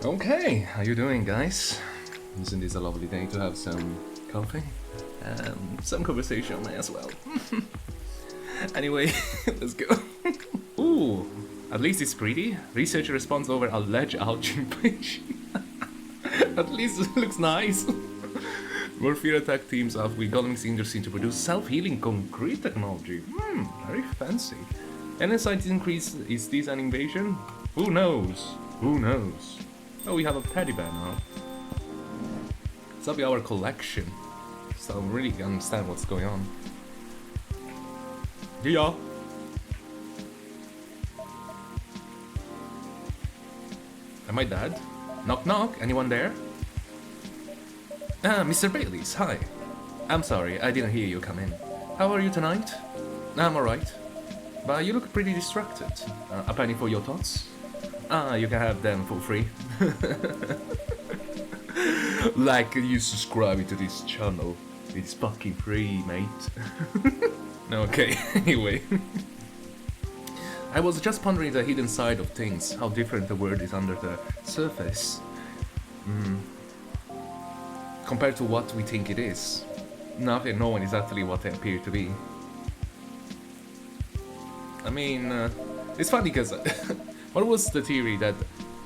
Okay, how you doing, guys? Isn't this a lovely day to have some coffee? Some conversation as well. Anyway, let's go. Ooh, at least it's pretty. Research response over alleged algae page. At least it looks nice. More fear attack teams of we golem industry to produce self-healing concrete technology. Very fancy. Any science increase, is this an invasion? Who knows? Who knows? Oh, we have a teddy bear now. It's up our collection. So I really understand what's going on. Yeah. Am I dead? Knock knock, anyone there? Ah, Mr. Bailey's, hi. I'm sorry, I didn't hear you come in. How are you tonight? I'm alright. But you look pretty distracted. A penny for your thoughts? Ah, you can have them for free. Like you subscribe to this channel. It's fucking free, mate. Okay, anyway. I was just pondering the hidden side of things, how different the world is under the surface. Compared to what we think it is. Nothing, no one is actually what they appear to be. I mean, it's funny because what was the theory that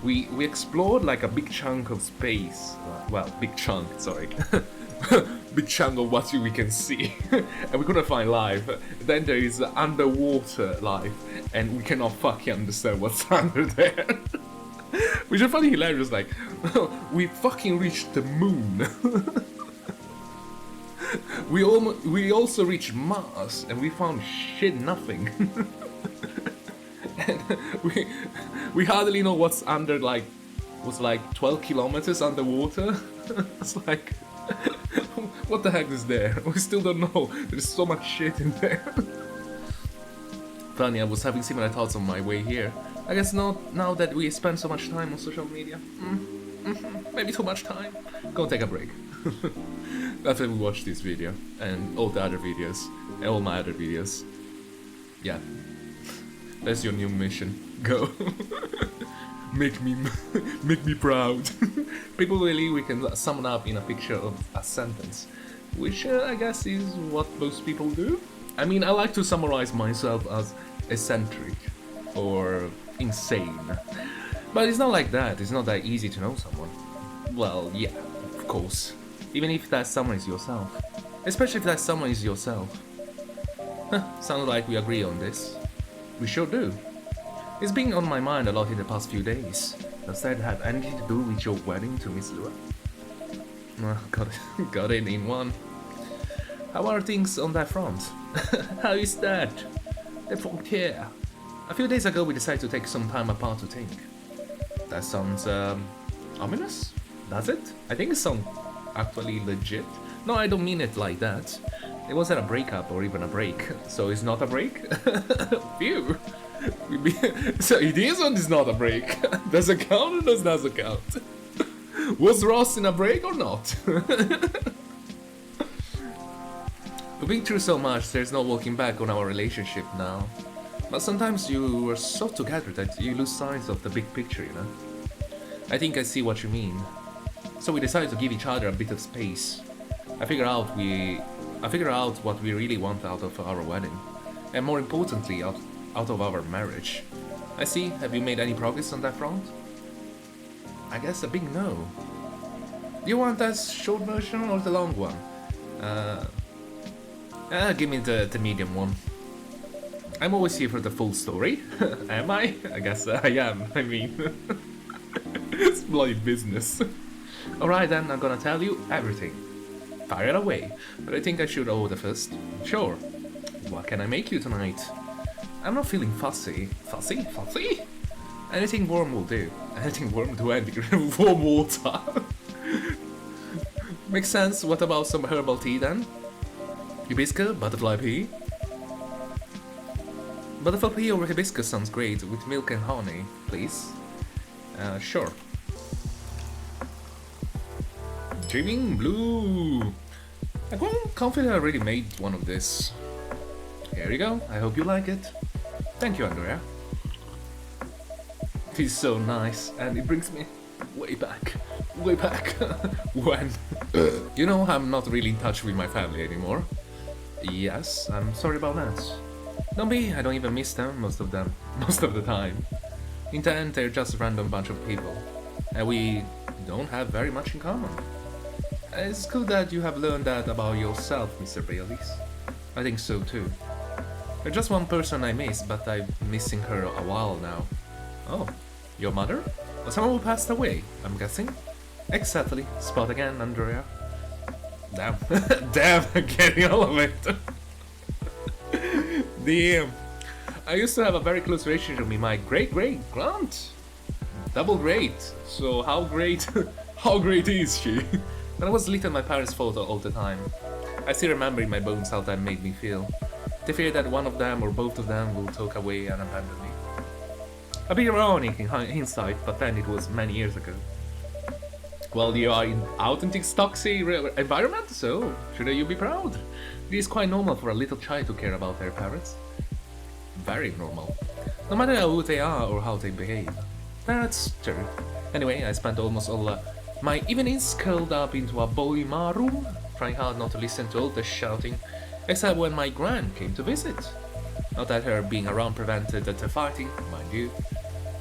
we explored like a big chunk of space? Well, big chunk, sorry. Big chunk of what we can see, and we couldn't find life. Then there is underwater life, and we cannot fucking understand what's under there. Which is funny hilarious, like, we fucking reached the moon. We also reached Mars, and we found shit nothing. And we hardly know what's under, like, was like 12 kilometers underwater. It's like, what the heck is there? We still don't know. There's so much shit in there. Funny, I was having similar thoughts on my way here. I guess now that we spend so much time on social media. Maybe too much time. Go take a break. After we watch this video and all the other videos and all my other videos. Yeah. That's your new mission. Go. Make me proud. People believe we can sum it up in a picture of a sentence, which I guess is what most people do. I mean, I like to summarize myself as eccentric or insane, but it's not like that. It's not that easy to know someone. Well, yeah, of course. Even if that someone is yourself, especially if that someone is yourself. Sounds like we agree on this. We sure do. It's been on my mind a lot in the past few days. Does that have anything to do with your wedding to Miss Lua? Got it in one. How are things on that front? How is that? The frontier. A few days ago we decided to take some time apart to think. That sounds ominous? Does it? I think it sounds actually legit. No, I don't mean it like that. It wasn't a breakup or even a break, so it's not a break? Phew! So it is or it's not a break? Does it count or does it count? Was Ross in a break or not? We've been through so much, there's no walking back on our relationship now. But sometimes you are so together that you lose sight of the big picture, you know? I think I see what you mean. So we decided to give each other a bit of space. I figure out what we really want out of our wedding. And more importantly, out of our marriage. I see, have you made any progress on that front? I guess a big no. Do you want that short version or the long one? Give me the medium one. I'm always here for the full story. Am I? I guess I am, I mean. It's bloody business. Alright then, I'm gonna tell you everything. Fire it away, but I think I should order first. Sure. What can I make you tonight? I'm not feeling fussy. Fussy? Fussy? Anything warm will do. Anything warm to anything. Warm water. Makes sense. What about some herbal tea then? Hibiscus Butterfly tea? Butterfly tea or hibiscus sounds great, with milk and honey, please. Sure. Dreaming Blue! I'm confident I already made one of this. Here you go, I hope you like it. Thank you, Andorea. It is so nice, and it brings me Way back. Way back. When? You know, I'm not really in touch with my family anymore. Yes, I'm sorry about that. Don't be, I don't even miss them, most of the time. In the end, they're just a random bunch of people. And we don't have very much in common. It's good that you have learned that about yourself, Mr. Baileys. I think so too. There's just one person I miss, but I'm missing her a while now. Oh, your mother? Someone who passed away, I'm guessing? Exactly. Spot again, Andorea. Damn. Damn, I'm getting all of it. Damn. I used to have a very close relationship with my great-great-grant. Double great. So how great how great is she? When I was little, my parents fought all the time. I still remember in my bones how that made me feel. The fear that one of them or both of them will talk away and abandon me. A bit ironic in hindsight, but then it was many years ago. Well, you are in authentic toxic environment, so shouldn't you be proud? It is quite normal for a little child to care about their parents. Very normal. No matter who they are or how they behave. That's true. Anyway, I spent almost all my evenings curled up into a bowl in my room, trying hard not to listen to all the shouting, except when my gran came to visit. Not that her being around prevented the fighting, mind you.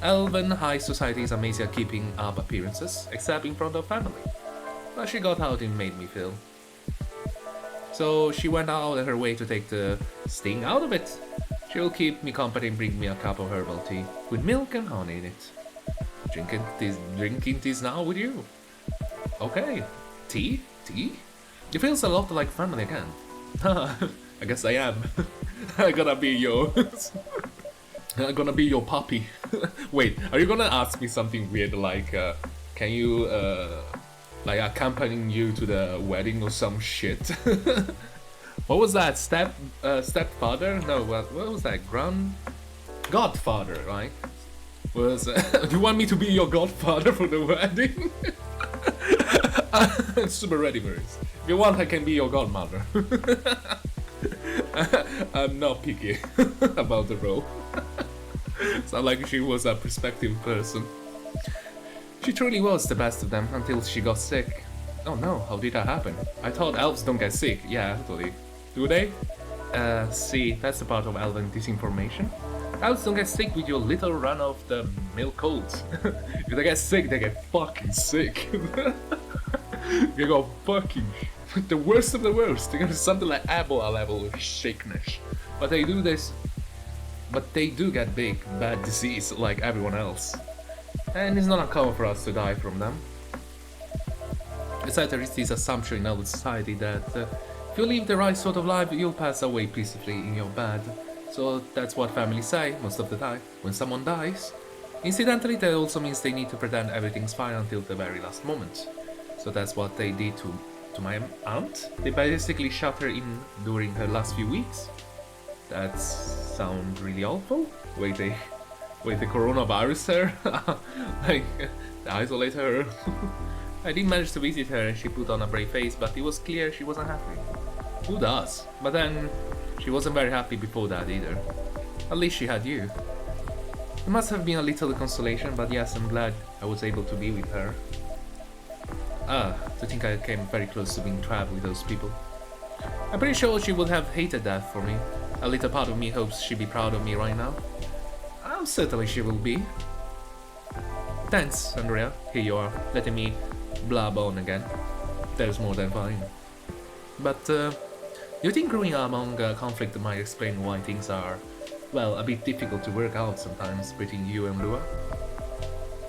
Elven high society is amazing at keeping up appearances, except in front of family. But she got out and made me feel. So she went out of her way to take the sting out of it. She'll keep me company and bring me a cup of herbal tea, with milk and honey in it. Drinking this now with you. Okay. Tea? Tea? It feels a lot like family again. I guess I am. I'm gonna be yours. I'm gonna be your puppy. Wait, are you gonna ask me something weird like, can you, like accompanying you to the wedding or some shit? What was that? Stepfather? No, what was that? Godfather, right? Was do you want me to be your godfather for the wedding? Super ready, Maurice. If you want, I can be your godmother. I'm not picky about the role. Sound like she was a prospective person. She truly was the best of them until she got sick. Oh no, how did that happen? I thought elves don't get sick. Yeah, totally. Do they? See, that's the part of elven disinformation. Elves don't get sick with your little run-of-the-mill colds. If they get sick, they get fucking sick. They go fucking... the worst of the worst. They get something like Ebola level of sickness. But they do this... But they do get big, bad disease like everyone else. And it's not uncommon for us to die from them. Besides, there is this assumption in our society that if you live the right sort of life, you'll pass away peacefully in your bed. So that's what families say most of the time when someone dies. Incidentally, that also means they need to pretend everything's fine until the very last moment. So that's what they did to my aunt. They basically shut her in during her last few weeks. That sounds really awful. Wait, the coronavirus her? Like, they isolate her. I did manage to visit her and she put on a brave face, but it was clear she wasn't happy. Who does? But then, she wasn't very happy before that either. At least she had you. It must have been a little consolation, but yes, I'm glad I was able to be with her. To think I came very close to being trapped with those people. I'm pretty sure she would have hated that for me. A little part of me hopes she'd be proud of me right now. Certainly she will be. Thanks, Andorea. Here you are, letting me blab on again. That is more than fine. But, you think growing up among conflict might explain why things are, well, a bit difficult to work out sometimes between you and Lua?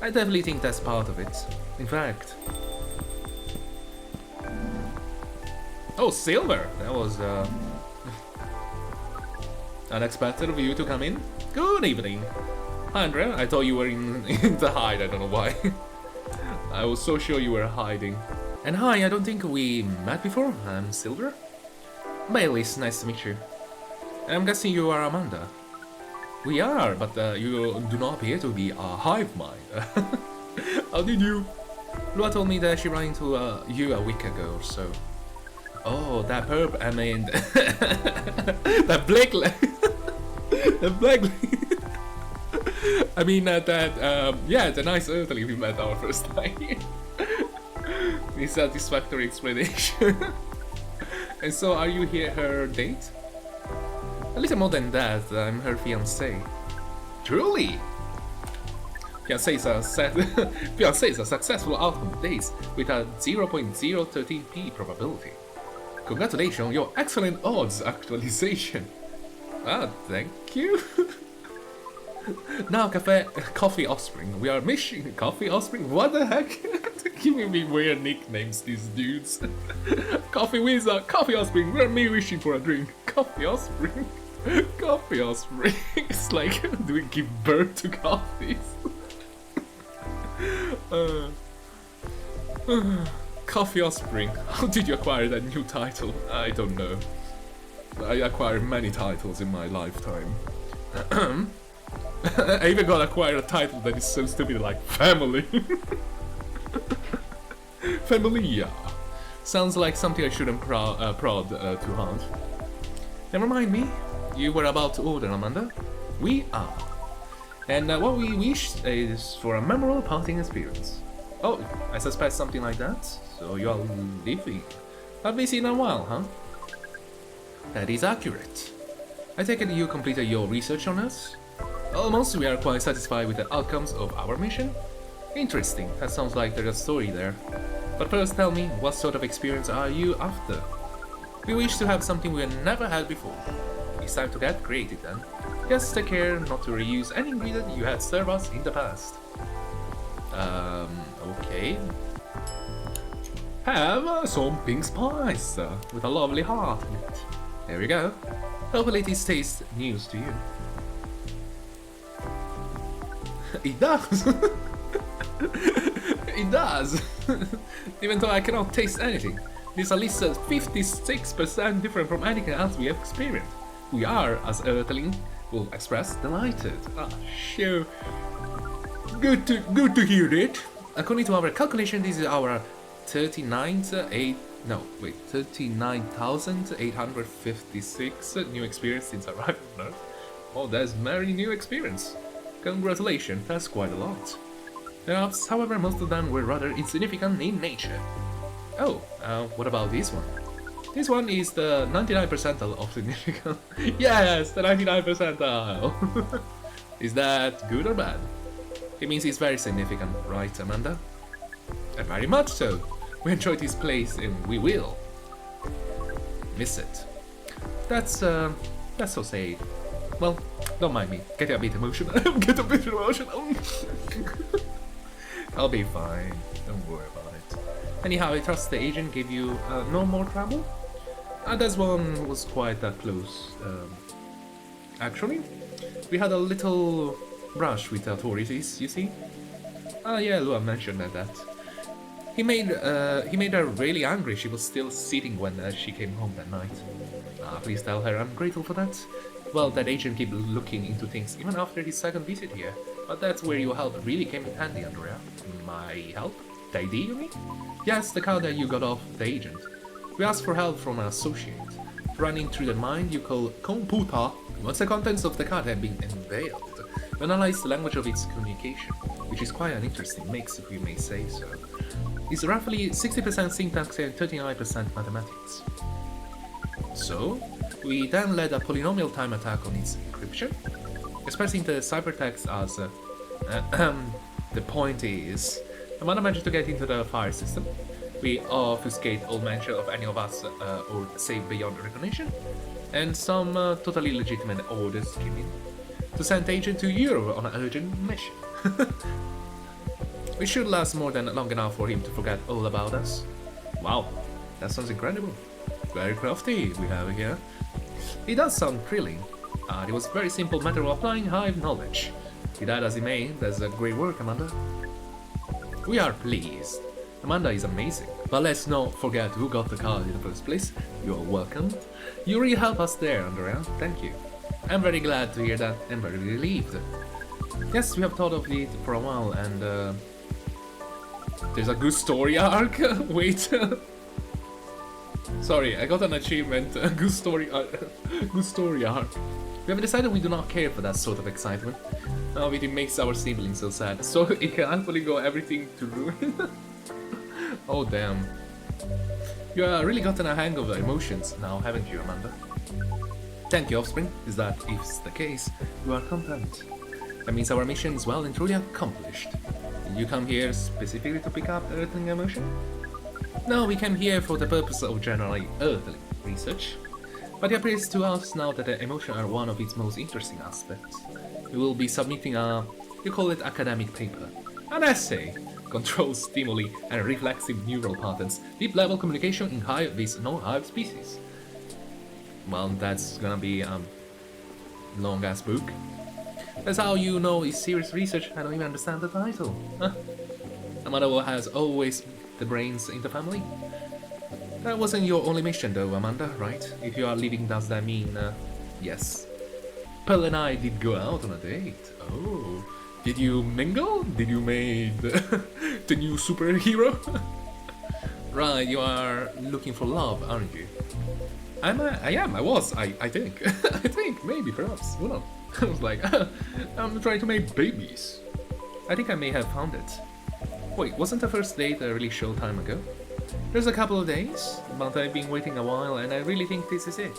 I definitely think that's part of it. In fact... Oh, Silver! That was, unexpected of you to come in. Good evening. Hi, Andrea. I thought you were in the hide, I don't know why. I was so sure you were hiding. And hi, I don't think we met before. I'm Silver. Baileys, nice to meet you. And I'm guessing you are Amanda. We are, but you do not appear to be a hive mind. How did you? Lua told me that she ran into you a week ago or so. Oh, that perp, I mean... that Blake... the Blake... I mean yeah, the nice earthling we met our first time here. This satisfactory explanation. And so, are you here her date? A little more than that, I'm her fiancé. Truly! Fiancé is a successful outcome of dates with a 0.013p probability. Congratulations on your excellent odds actualization. Ah, thank you. Now, Coffee Offspring. We are missing Coffee Offspring. What the heck? Giving me weird nicknames, these dudes. Coffee Wizard, Coffee Offspring. We're me wishing for a drink. Coffee Offspring. Coffee Offspring. It's like, do we give birth to coffees? Coffee Offspring. How did you acquire that new title? I don't know. I acquired many titles in my lifetime. I even got acquired a title that is so stupid like family. Familia. Sounds like something I shouldn't prod too hard. Never mind me. You were about to order, Amanda. We are. And what we wish is for a memorable parting experience. Oh, I suspect something like that. So you are leaving. Not been seen in a while, huh? That is accurate. I take it you completed your research on us? Almost, we are quite satisfied with the outcomes of our mission. Interesting, that sounds like there's a story there. But first tell me, what sort of experience are you after? We wish to have something we have never had before. It's time to get creative then. Just take care not to reuse any ingredient you had served us in the past. Okay. Have some pink spice with a lovely heart in it. There we go. Hopefully this tastes news to you. It does! It does! Even though I cannot taste anything. It is at least 56% different from anything else we have experienced. We are, as Earthling will express, delighted. Ah, sure. Good to hear it. According to our calculation, this is our 39,856 new experience since arriving on Earth. Oh, that's very new experience. Congratulations, that's quite a lot. Perhaps, however, most of them were rather insignificant in nature. Oh, what about this one? This one is the 99 percentile of significant. Yes, the 99 percentile! Is that good or bad? It means it's very significant, right, Amanda? Very much so. We enjoy this place and we will miss it. That's so sad. Well, don't mind me. Get a bit emotional. Get a bit emotional. I'll be fine. Don't worry about it. Anyhow, I trust the agent gave you no more trouble? That one was quite close. Actually, we had a little brush with the authorities, you see? Yeah, Lua mentioned that. He made her really angry. She was still sitting when she came home that night. Please tell her I'm grateful for that. Well, that agent kept looking into things even after his second visit here. But that's where your help really came in handy, Andorea. My help? The ID, you mean? Yes, the card that you got off the agent. We asked for help from an associate. Running through the mind you call computer. Once the contents of the card have been unveiled, we analyze the language of its communication, which is quite an interesting mix, if we may say so. It's roughly 60% syntax and 39% mathematics. So, we then led a polynomial time attack on its encryption, expressing the ciphertext as the point is, Amanda managed to get into the fire system. We obfuscate all mention of any of us or save beyond recognition, and some totally legitimate orders came in to send the agent to Europe on an urgent mission. We should last more than long enough for him to forget all about us. Wow, that sounds incredible. Very crafty we have here. It does sound thrilling. It was a very simple matter of applying hive knowledge. Be that as it may, that's a great work, Amanda. We are pleased. Amanda is amazing. But let's not forget who got the card in the first place. You're welcome. You really helped us there, Andorea. Thank you. I'm very glad to hear that and very relieved. Yes, we have thought of it for a while and there's a good story arc. Wait. Sorry, I got an achievement. Good story arc. We have decided we do not care for that sort of excitement. Oh, it makes our siblings so sad. So it can actually go everything to ruin. Oh damn. You really gotten a hang of the emotions now, haven't you, Amanda? Thank you, Offspring. Is that if it's the case, you are content. That means our mission is well and truly accomplished. Did you come here specifically to pick up earthling emotion? No, we came here for the purpose of generally earthling research. But it appears to us now that the emotions are one of its most interesting aspects. We will be submitting a, you call it academic paper, an essay. Controls, stimuli, and reflexive neural patterns, deep-level communication in hive with non-hive species. Well, that's gonna be a long-ass book. That's how you know it's serious research. I don't even understand the title. Huh? Amanda has always the brains in the family. That wasn't your only mission though, Amanda, right? If you are leaving, does that mean... yes. Pearl and I did go out on a date. Oh. Did you mingle? Did you make the new superhero? Right, you are looking for love, aren't you? I think. I think, maybe, perhaps, who knows? I was like, I'm trying to make babies. I think I may have found it. Wait, wasn't the first date a really short time ago? There's a couple of days, but I've been waiting a while and I really think this is it.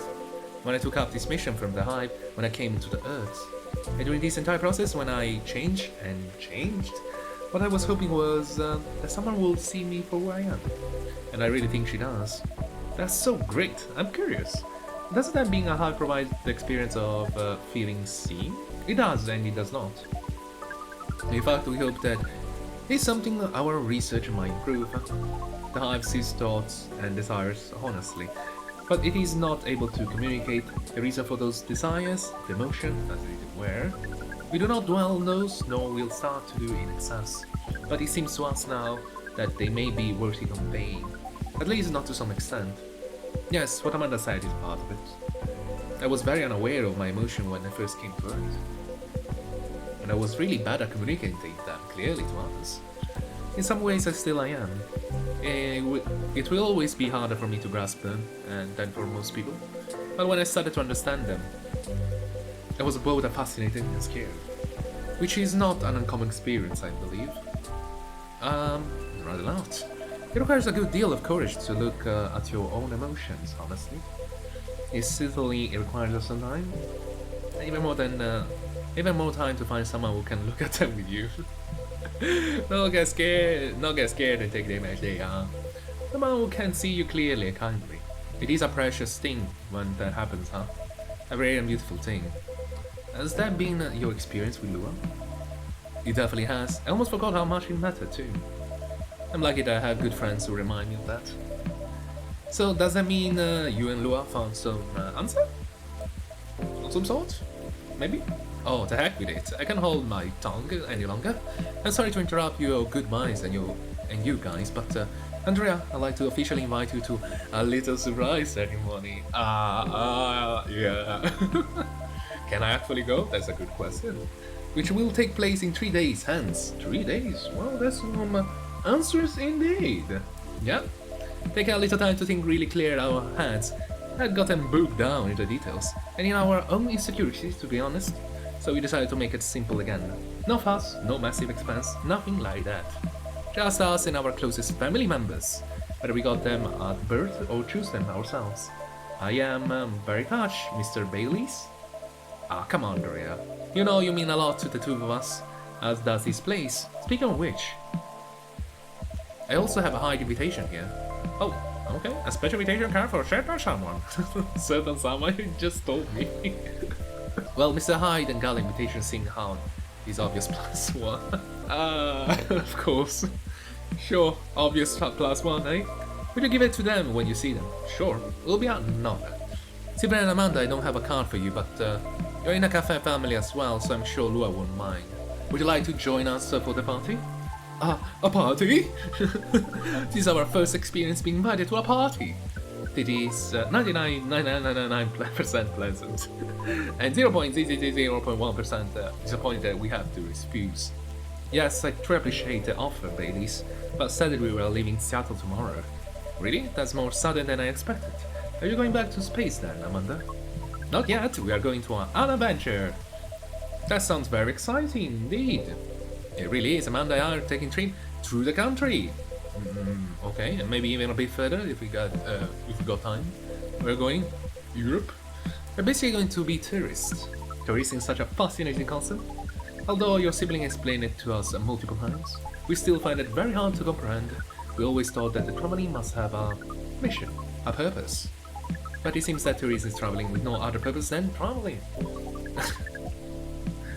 When I took up this mission from the hive, when I came to the Earth. And during this entire process, when I changed, what I was hoping was that someone will see me for who I am. And I really think she does. That's so great, I'm curious. Doesn't that being a hive provide the experience of feeling seen? It does and it does not. In fact, we hope that it's something our research might prove. The hive sees thoughts and desires honestly, but it is not able to communicate the reason for those desires, the emotion, as it were. We do not dwell on those, nor will start to do in excess, but it seems to us now that they may be worth it on pain, at least not to some extent. Yes, what Amanda said is part of it. I was very unaware of my emotion when I first came to Earth, and I was really bad at communicating them clearly to others. In some ways I still am. It will always be harder for me to grasp them than for most people, but when I started to understand them, I was both fascinated and scared, which is not an uncommon experience, I believe. Rather not. It requires a good deal of courage to look at your own emotions, honestly. It certainly requires some time, even more time to find someone who can look at them with you. Don't get scared and take them as they are. Someone who can see you clearly and kindly. It is a precious thing when that happens, huh? A rare and beautiful thing. Has that been your experience with Lua? It definitely has. I almost forgot how much it mattered too. I'm lucky that I have good friends who remind me of that. So does that mean you and Lua found some answer? Of some sort? Maybe? Oh, the heck with it. I can't hold my tongue any longer. I'm sorry to interrupt your good minds and you guys, but Andorea, I'd like to officially invite you to a little surprise ceremony. Yeah. Can I actually go? That's a good question. Which will take place in 3 days, hence 3 days. Well, that's some answers indeed. Yeah. Take a little time to think really clear our heads. I'd gotten bogged down into details, and in our own insecurities, to be honest. So we decided to make it simple again. No fuss, no massive expense, nothing like that. Just us and our closest family members, whether we got them at birth or choose them ourselves. I am very touched, Mr. Baileys. Ah, come on, Andorea. You know you mean a lot to the two of us, as does this place. Speaking of which, I also have a high invitation here. Oh, okay, a special invitation card for certain someone. Certain someone you just told me. Well, Mr. Hyde and Gala invitation seem how is obvious +1. Of course. Sure, obvious +1, eh? Will you give it to them when you see them? Sure, it'll be out no. Sibra and Amanda, I don't have a card for you, but you're in a cafe family as well, so I'm sure Lua won't mind. Would you like to join us for the party? A party? This is our first experience being invited to a party. It is 99.999% pleasant, and 0.001% disappointed that we have to refuse. Yes, I truly appreciate the offer, Baileys, but said that we were leaving Seattle tomorrow. Really? That's more sudden than I expected. Are you going back to space then, Amanda? Not yet, we are going to an adventure. That sounds very exciting indeed. It really is. Amanda and I are taking train through the country. Okay, and maybe even a bit further if we got time. We're going Europe. We're basically going to be tourists. Tourism is such a fascinating concept. Although your sibling explained it to us multiple times, we still find it very hard to comprehend. We always thought that the traveling must have a mission, a purpose. But it seems that tourism is traveling with no other purpose than traveling.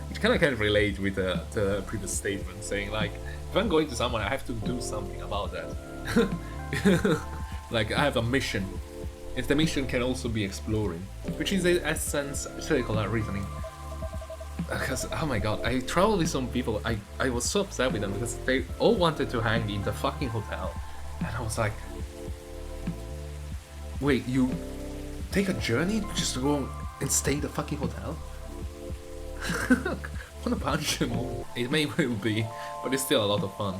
Which kind of relate with the previous statement, saying like, if I'm going to someone, I have to do something about that. Like, I have a mission. If the mission can also be exploring, which is in essence circular reasoning. Because, oh my god, I traveled with some people, I was so upset with them because they all wanted to hang in the fucking hotel. And I was like, wait, you take a journey just to go and stay in the fucking hotel? I wanna punch them all. It may well be, but it's still a lot of fun.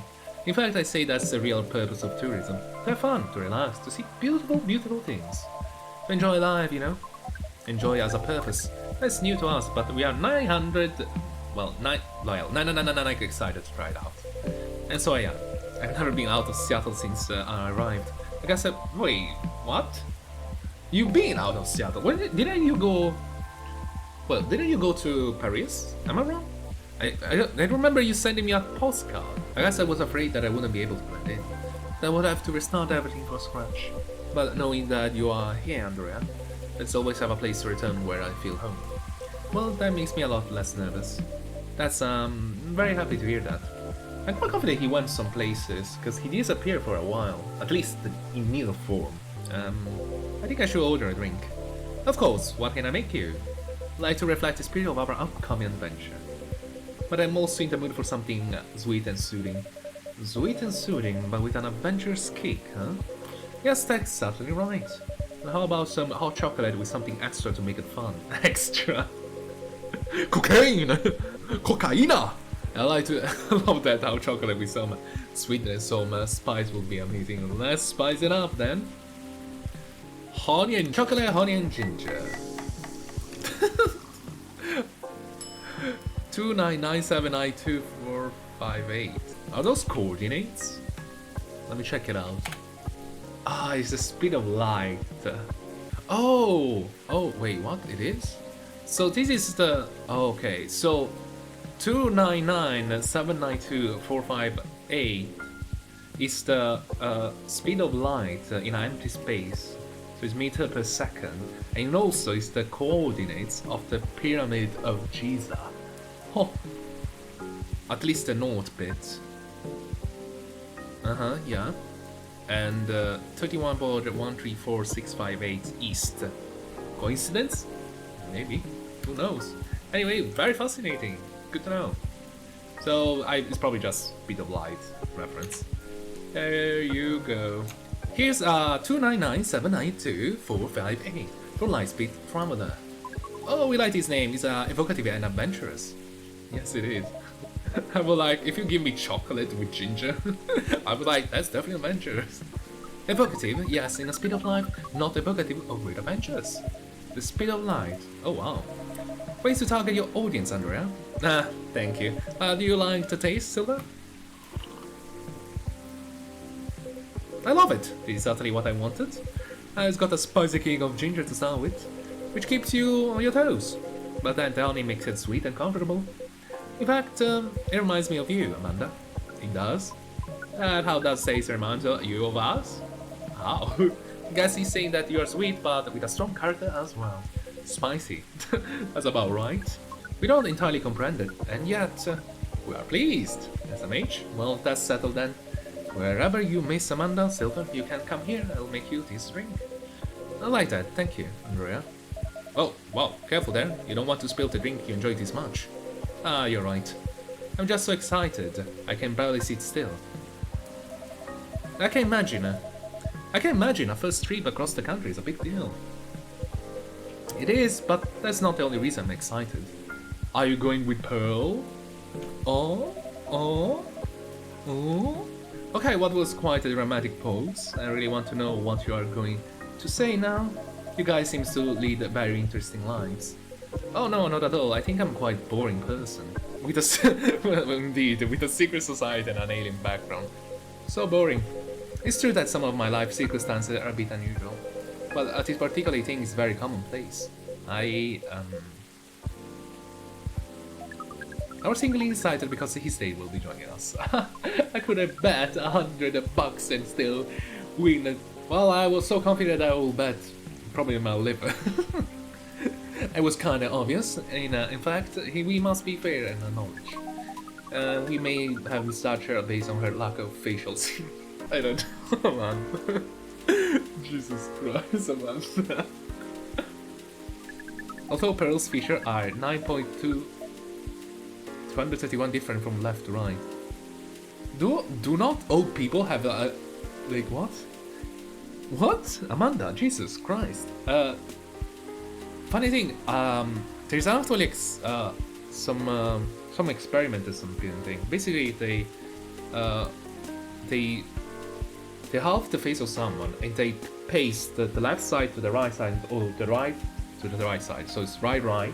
In fact, I say that's the real purpose of tourism. To have fun, to relax, to see beautiful, beautiful things. To enjoy life, you know? Enjoy as a purpose. That's new to us, but we are 900... Well, 999 excited to try it out. And so yeah, I've never been out of Seattle since I arrived. Like I said, wait, what? You've been out of Seattle? Didn't you go... Well, didn't you go to Paris? Am I wrong? I remember you sending me a postcard. I guess I was afraid that I wouldn't be able to blend in. That I would have to restart everything from scratch. But knowing that you are here, Andorea, let's always have a place to return where I feel home. Well, that makes me a lot less nervous. That's, very happy to hear that. I'm quite confident he went some places, because he disappeared for a while, at least in meal form. I think I should order a drink. Of course, what can I make you? Like to reflect the spirit of our upcoming adventure. But I'm also in the mood for something sweet and soothing. Sweet and soothing, but with an adventurous kick, huh? Yes, that's certainly right. How about some hot chocolate with something extra to make it fun? Extra? Cocaine! Cocaina! I love that hot chocolate with some sweetness, some spice would be amazing. Let's spice it up then. Honey and chocolate, honey and ginger. 299792458. Are those coordinates? Let me check it out. Ah, it's the speed of light. Oh, wait, what? It is? So this is the... Oh, okay, so 299792458 is the speed of light in an empty space. So it's meter per second. And also it's the coordinates of the Pyramid of Giza. Oh, at least the north bit. Yeah. And 31.134658 east. Coincidence? Maybe. Who knows? Anyway, very fascinating. Good to know. So it's probably just speed of light reference. There you go. Here's 299792458 for Lightspeed Traveler. Oh, we like his name. He's evocative and adventurous. Yes, it is. I would like, if you give me chocolate with ginger, I would like, that's definitely adventurous. Evocative, yes, in the speed of light, not evocative of great adventures. The speed of light, oh wow. Ways to target your audience, Andorea. Thank you. Do you like the taste, Silver? I love it. This is certainly what I wanted. It's got a spicy kick of ginger to start with, which keeps you on your toes. But that only makes it sweet and comfortable. In fact, it reminds me of you, Amanda. It does. And how does Sace remind you of us? How? I guess he's saying that you are sweet, but with a strong character as well. Spicy. That's about right. We don't entirely comprehend it, and yet we are pleased. SMH? Well, that's settled then. Wherever you miss Amanda, Silver, you can come here. I'll make you this drink. I like that. Thank you, Andorea. Oh, wow, careful there. You don't want to spill the drink you enjoy this much. Ah, you're right. I'm just so excited. I can barely sit still. I can imagine a first trip across the country is a big deal. It is, but that's not the only reason I'm excited. Are you going with Pearl? Oh? Okay, what was quite a dramatic pause. I really want to know what you are going to say now. You guys seem to lead very interesting lives. Oh no, not at all. I think I'm quite boring person. With well, indeed, with a secret society and an alien background. So boring. It's true that some of my life circumstances are a bit unusual. But this particular thing is very commonplace. I was singly excited because his date will be joining us. I could have bet $100 and still win. Well, I was so confident I will bet probably my liver. It was kinda obvious. In fact, we must be fair in our knowledge. We may have misjudged her based on her lack of facial skin. I don't know, man. Jesus Christ, man. Although Pearl's features are 9.231 different from left to right. Do not all people have a like what? What? Amanda, Jesus Christ. Funny thing, there's actually some experiment or something. Basically, they halve the face of someone and they paste the left side to the right side or the right to the right side. So it's right,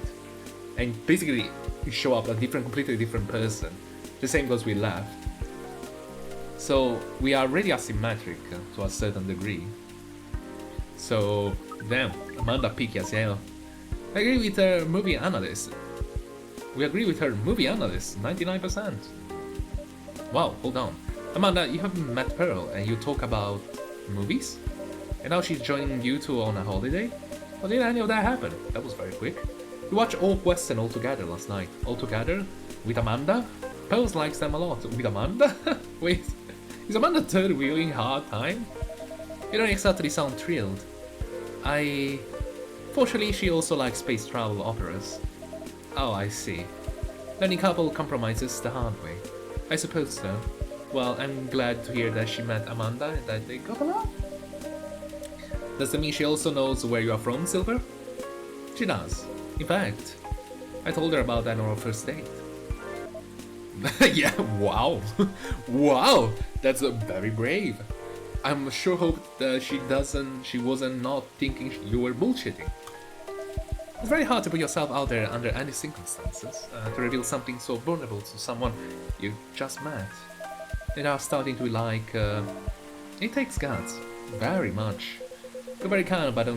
and basically you show up a completely different person. The same goes with left. So we are really asymmetric to a certain degree. So damn, Amanda picky as hell. I agree with her movie analyst. We agree with her movie analyst, 99%. Wow, hold on. Amanda, you haven't met Pearl and you talk about movies? And now she's joining you two on a holiday? How did any of that happen? That was very quick. We watched Orc Western all together last night. All together? With Amanda? Pearl likes them a lot. With Amanda? Wait, is Amanda third wheeling hard time? You don't exactly sound thrilled. Fortunately, she also likes space travel operas. Oh, I see. Learning couple compromises the hard way. I suppose so. Well, I'm glad to hear that she met Amanda and that they got along. Does that mean she also knows where you are from, Silver? She does. In fact, I told her about that on our first date. Yeah, wow. Wow, that's very brave. I'm sure hope that she wasn't not thinking you were bullshitting. It's very hard to put yourself out there under any circumstances, to reveal something so vulnerable to someone you just met. They are starting to like, it takes guts, very much. You're very kind, but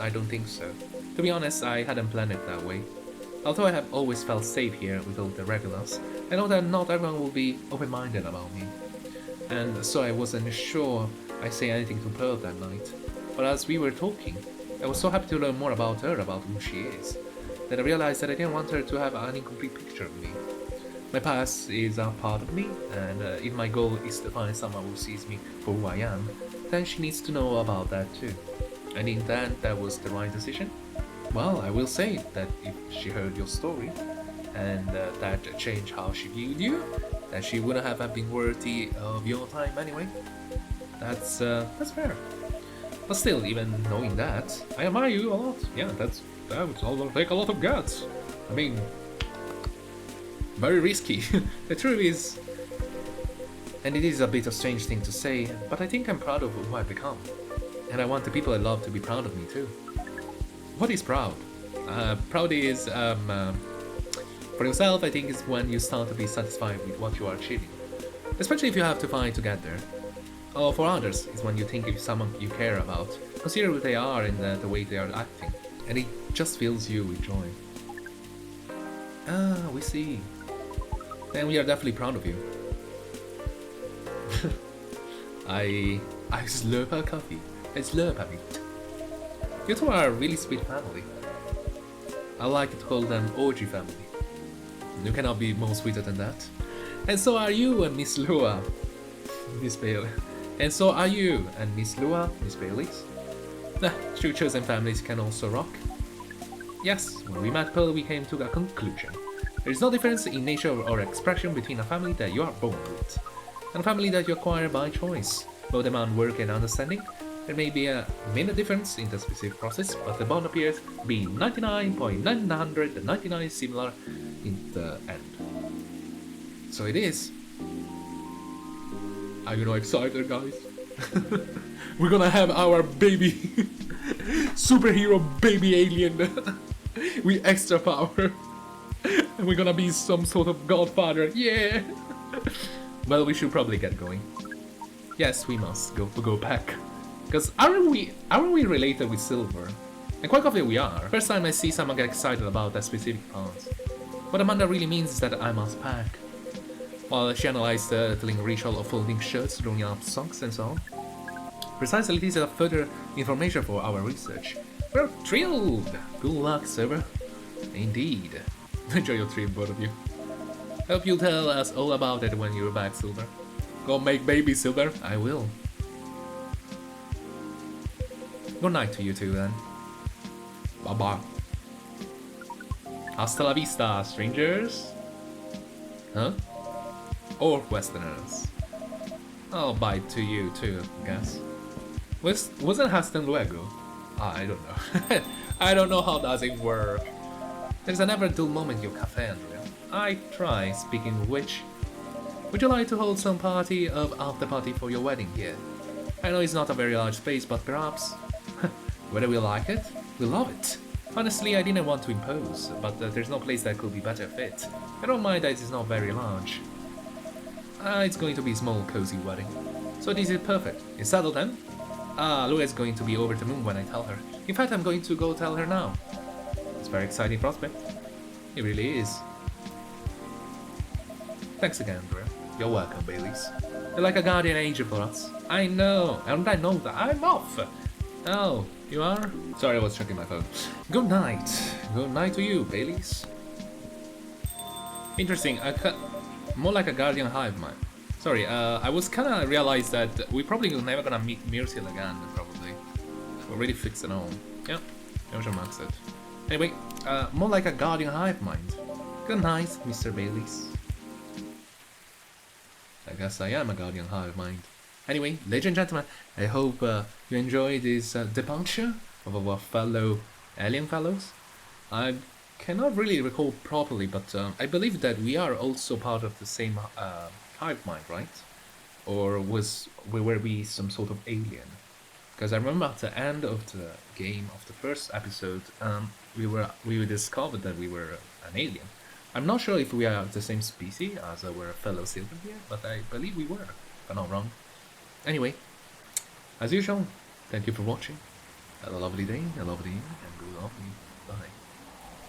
I don't think so. To be honest, I hadn't planned it that way. Although I have always felt safe here with all the regulars, I know that not everyone will be open-minded about me. And so I wasn't sure I'd say anything to Pearl that night. But as we were talking, I was so happy to learn more about her, about who she is, that I realized that I didn't want her to have an incomplete picture of me. My past is a part of me, and if my goal is to find someone who sees me for who I am, then she needs to know about that too. And in that was the right decision? Well, I will say that if she heard your story, and that changed how she viewed you, that she wouldn't have been worthy of your time anyway. That's fair. But still, even knowing that, I admire you a lot. Yeah, that would all take a lot of guts. I mean, very risky. The truth is, and it is a bit of a strange thing to say, but I think I'm proud of who I've become. And I want the people I love to be proud of me too. What is proud? Proud is, for yourself, I think is when you start to be satisfied with what you are achieving. Especially if you have to fight together. Or for others, it's when you think of someone you care about, consider who they are and the way they are acting, and it just fills you with joy. Ah, we see. Then we are definitely proud of you. I slurp our coffee. I slurp at it. You two are a really sweet family. I like to call them orgy family. You cannot be more sweeter than that. And so are you and Miss Lua. Miss Bailey. And so are you and Miss Lua, Miss Baileys. True chosen families can also rock. Yes, when we met Pearl, we came to a conclusion. There is no difference in nature or expression between a family that you are born with and a family that you acquire by choice. Both demand work and understanding. There may be a minor difference in the specific process, but the bond appears to be 99.999 similar in the end. So it is. Are you not excited, guys? We're gonna have our baby superhero baby alien We extra power. And we're gonna be some sort of godfather. Yeah. Well, we should probably get going. Yes, we must go back. Because aren't we related with Silver? And quite often we are. First time I see someone get excited about that specific part. What Amanda really means is that I must pack. While she analyzed the telling ritual of folding shirts, rolling up socks and so on. Precisely, this is further information for our research. We're thrilled! Good luck, Silver. Indeed. Enjoy your trip, both of you. Hope you'll tell us all about it when you're back, Silver. Go make baby, Silver. I will. Good night to you two, then. Bye-bye. Hasta la vista, strangers. Huh? Or Westerners. I'll bite to you too, I guess. Wasn't hasta luego? I don't know. I don't know how does it work. There's a never dull moment in your cafe, Andorea. I try, speaking of which. Would you like to hold some party of after party for your wedding here? I know it's not a very large space, but perhaps... Whether we like it, we love it. Honestly, I didn't want to impose, but there's no place that could be better fit. I don't mind that it's not very large. It's going to be a small, cozy wedding. So this is perfect. It's settled then? Lua's going to be over the moon when I tell her. In fact, I'm going to go tell her now. It's a very exciting prospect. It really is. Thanks again, Andorea. You're welcome, Baileys. You're like a guardian angel for us. I know, and I know that. I'm off! Oh, you are? Sorry, I was checking my phone. Good night. Good night to you, Baileys. Interesting, more like a guardian hive mind. Sorry, I was kinda realized that we probably never gonna meet Myrtil again, probably. We're already fixed and all. Yeah, Ocean Max it. Anyway, more like a guardian hive mind. Good night, Mr. Baileys. I guess I am a guardian hive mind. Anyway, ladies and gentlemen, I hope you enjoyed this departure of our fellow alien fellows. I cannot really recall properly, but I believe that we are also part of the same hive mind, right? Or were we some sort of alien? Because I remember at the end of the game, of the first episode, we discovered that we were an alien. I'm not sure if we are the same species as our fellow Silver here, but I believe we were, if I'm not wrong. Anyway, as usual, thank you for watching. Have a lovely day, a lovely evening, and good lovely bye.